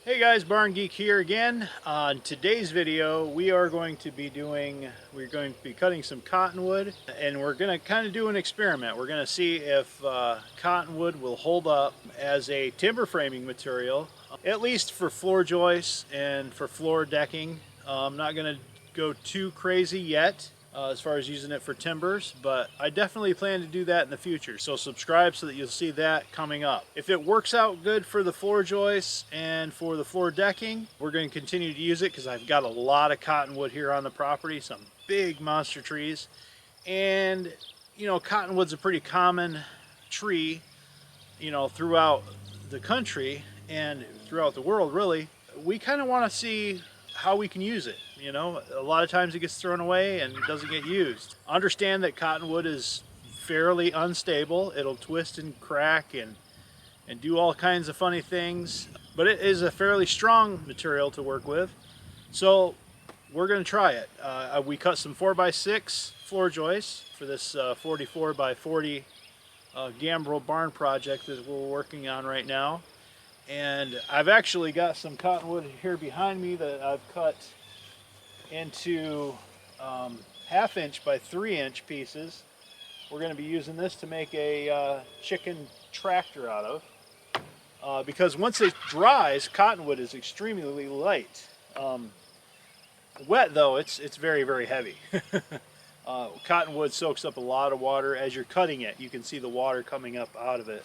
Hey guys, Barn Geek here again. On today's video, we're going to be cutting some cottonwood, and we're going to kind of do an experiment. We're going to see if cottonwood will hold up as a timber framing material, at least for floor joists and for floor decking. I'm not going to go too crazy yet as far as using it for timbers, but I definitely plan to do that in the future. So subscribe so that you'll see that coming up. If it works out good for the floor joists and for the floor decking, we're going to continue to use it because I've got a lot of cottonwood here on the property, some big monster trees. And you know, cottonwood's a pretty common tree, you know, throughout the country and throughout the world really. We kind of want to see how we can use it. You know, a lot of times it gets thrown away and it doesn't get used. Understand that cottonwood is fairly unstable. It'll twist and crack and do all kinds of funny things, but it is a fairly strong material to work with. So we're going to try it. We cut some 4x6 floor joists for this 44 by 40 gambrel barn project that we're working on right now. And I've actually got some cottonwood here behind me that I've cut into 1/2 inch by 3 inch pieces. We're going to be using this to make a chicken tractor out of. Because once it dries, cottonwood is extremely light. Wet though, it's very, very heavy. Cottonwood soaks up a lot of water. As you're cutting it, you can see the water coming up out of it.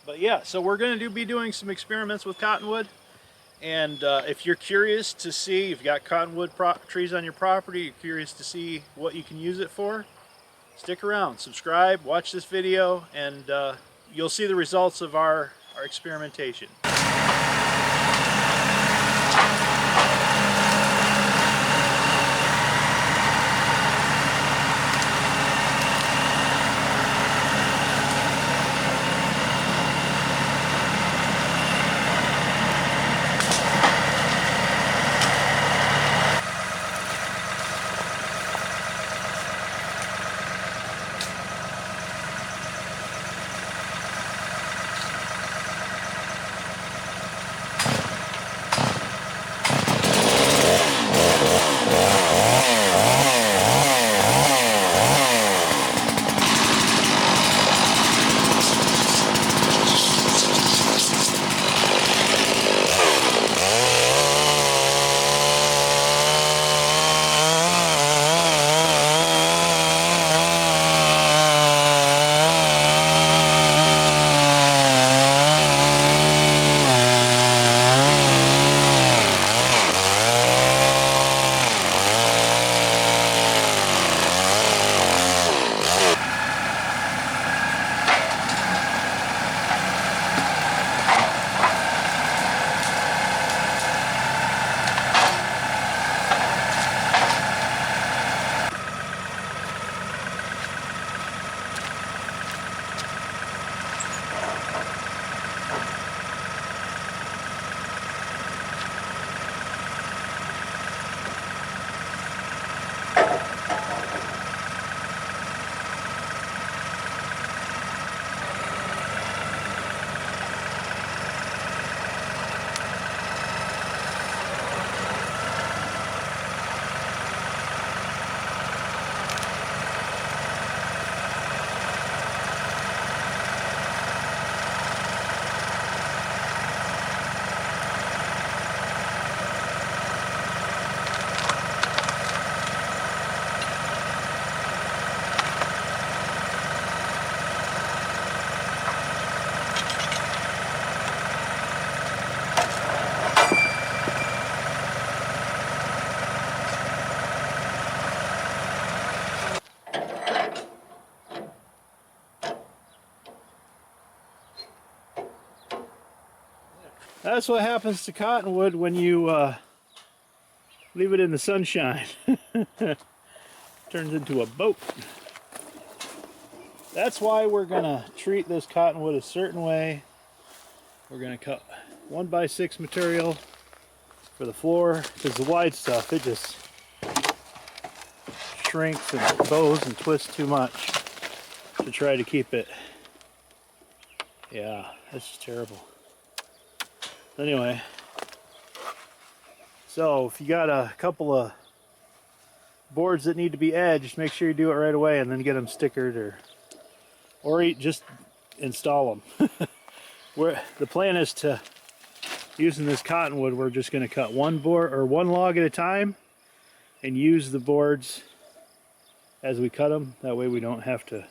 But yeah, so we're going to be doing some experiments with cottonwood, and if you're curious to see, you've got cottonwood trees on your property, you're curious to see what you can use it for, stick around, subscribe, watch this video, and you'll see the results of our experimentation. That's what happens to cottonwood when you leave it in the sunshine. Turns into a boat. That's why we're gonna treat this cottonwood a certain way. We're gonna cut 1x6 material for the floor, because the wide stuff, it just shrinks and bows and twists too much to try to keep it. Yeah, that's just terrible. Anyway, So if you got a couple of boards that need to be edged, make sure you do it right away and then get them stickered or just install them. The plan is to, using this cottonwood, we're just going to cut one board or one log at a time and use the boards as we cut them. That way we don't have to,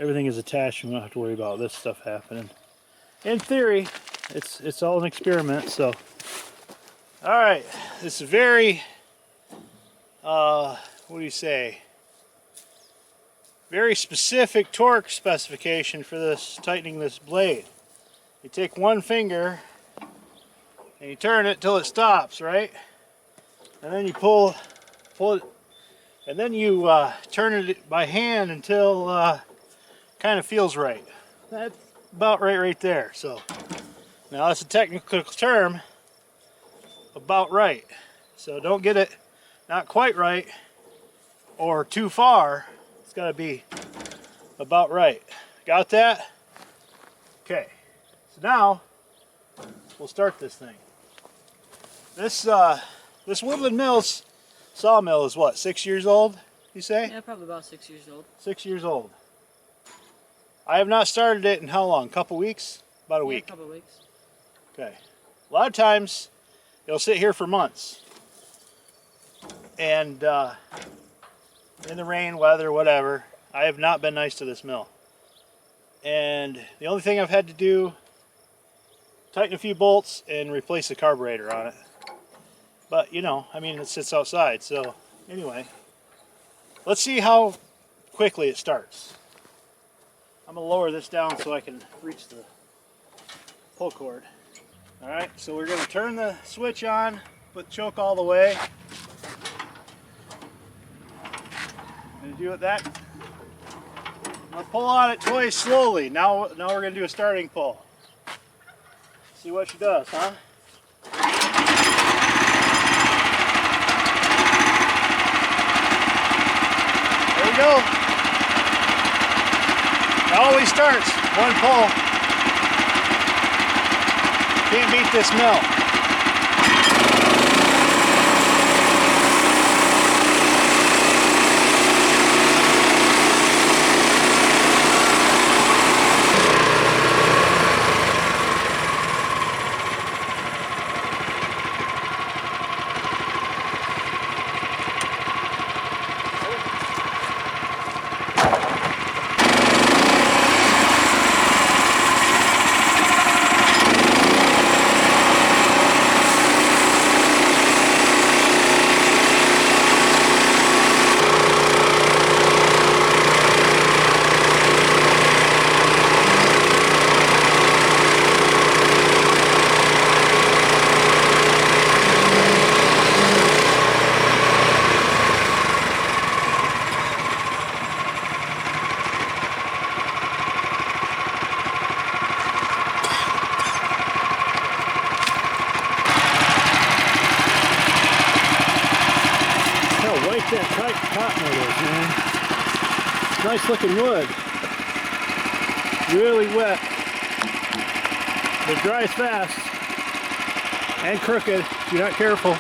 everything is attached and we don't have to worry about this stuff happening. In theory, it's all an experiment. So all right, this is very what do you say, very specific torque specification for this, tightening this blade. You take one finger and you turn it till it stops, right? And then you pull it, and then you turn it by hand until kind of feels right. That's about right there. So now that's a technical term, about right. So don't get it not quite right or too far. It's got to be about right. Got that? Okay. So now we'll start this thing. This Woodland Mills sawmill is what, 6 years old, you say? Yeah, probably about 6 years old. 6 years old. I have not started it in how long? A couple weeks? About a week? A couple weeks. Okay. A lot of times it'll sit here for months. And in the rain, weather, whatever, I have not been nice to this mill. And the only thing I've had to do, tighten a few bolts and replace the carburetor on it. But you know, I mean, it sits outside. So anyway, let's see how quickly it starts. I'm gonna lower this down so I can reach the pull cord. All right, so we're gonna turn the switch on, put the choke all the way. Gonna do it that. I'm gonna pull on it twice slowly. Now we're gonna do a starting pull. See what she does, huh? There we go. It always starts one pull. Can't beat this mill. That tight cottonwood is, man. Nice looking wood. Really wet. But it dries fast and crooked if you're not careful.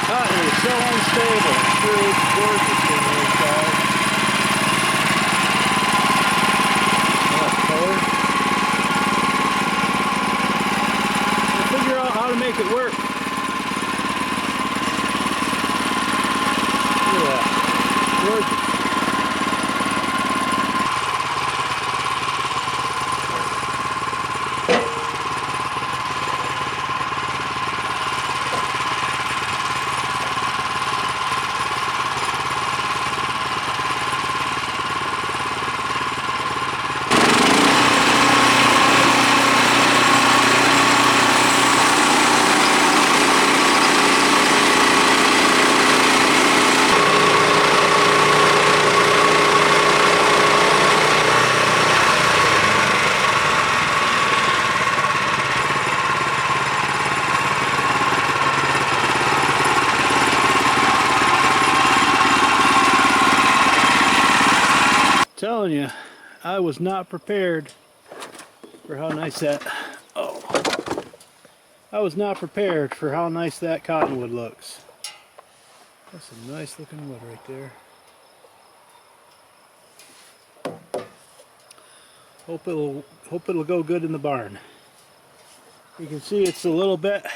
Cotton is so unstable. It sure is gorgeous from the inside. That color. We'll figure out how to make it work. Look at that. Gorgeous. Telling you, I was not prepared for how nice that, I was not prepared for how nice that cottonwood looks. That's a nice looking wood right there. Hope it'll go good in the barn. You can see it's a little bit,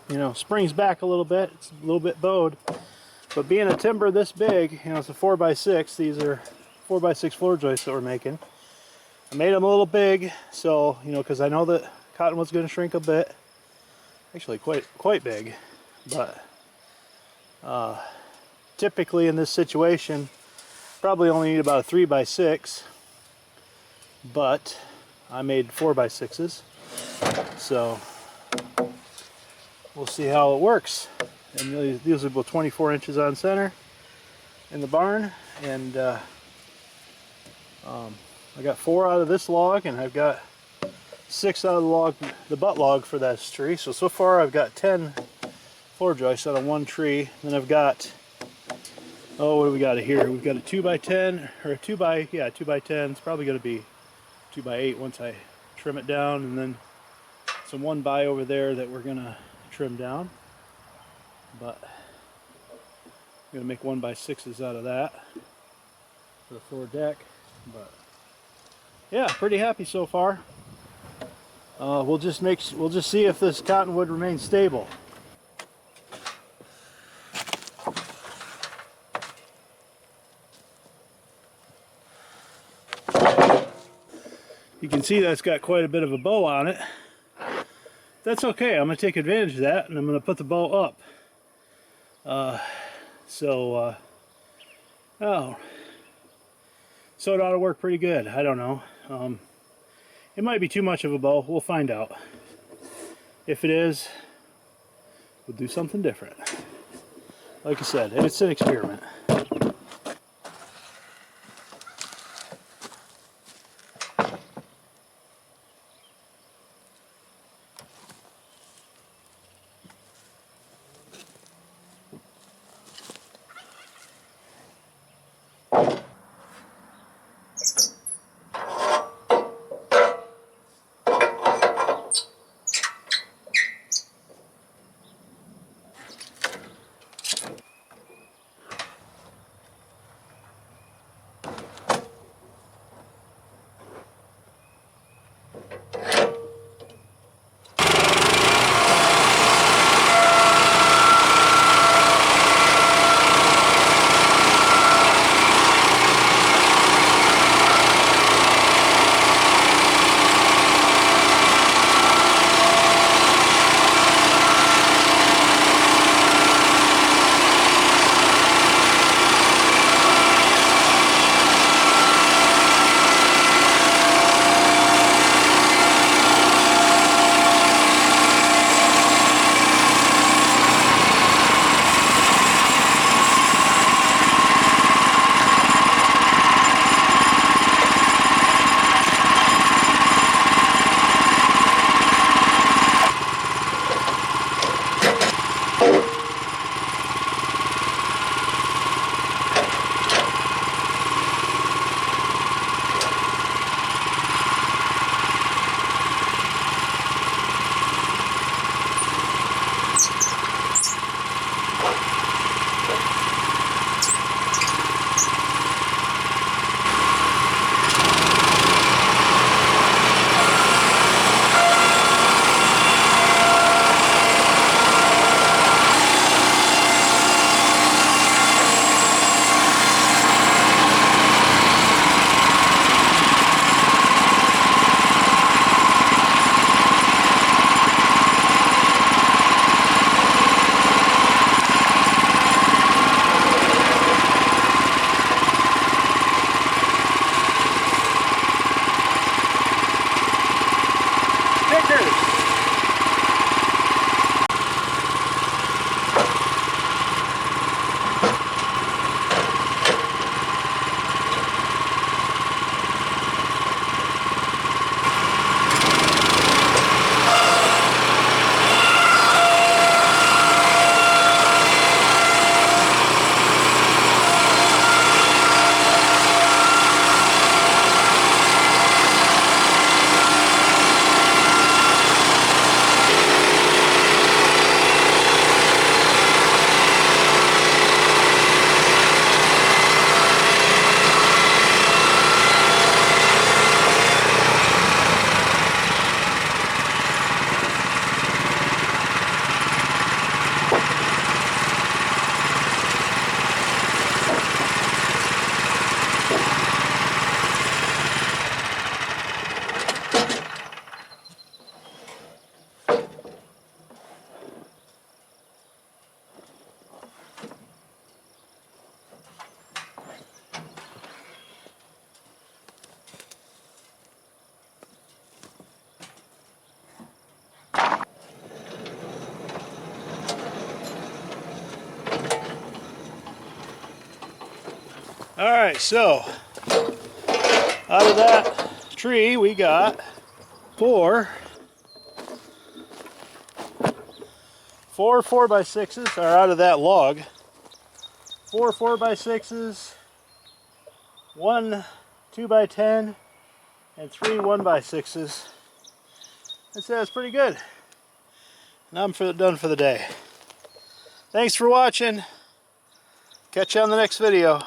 you know, springs back a little bit. It's a little bit bowed. But being a timber this big, you know, it's a 4x6. These are 4x6 floor joists that we're making. I made them a little big, so, you know, because I know that cottonwood's going to shrink a bit. Actually, quite big. But typically in this situation, probably only need about a 3x6. But I made 4x6s, so we'll see how it works. And these are about 24 inches on center in the barn, and I got 4 out of this log, and I've got 6 out of the butt log for that tree. So far I've got 10 floor joists out of one tree. Then I've got, oh, what do we got here? We've got a 2x10, or a 2x10. It's probably going to be 2x8 once I trim it down, and then some 1x over there that we're going to trim down. But I'm gonna make 1x6s out of that for the floor deck. But yeah, pretty happy so far. We'll just see if this cottonwood remains stable. You can see that's got quite a bit of a bow on it. That's okay. I'm gonna take advantage of that, and I'm gonna put the bow up. So it ought to work pretty good. I don't know. It might be too much of a bow. We'll find out. If it is, we'll do something different. Like I said, it's an experiment. Alright, so out of that tree we got four 4x6s, or out of that log, 4 4x6s, 1 2x10, and 3 1x6s. I'd say that's pretty good. And I'm done for the day. Thanks for watching. Catch you on the next video.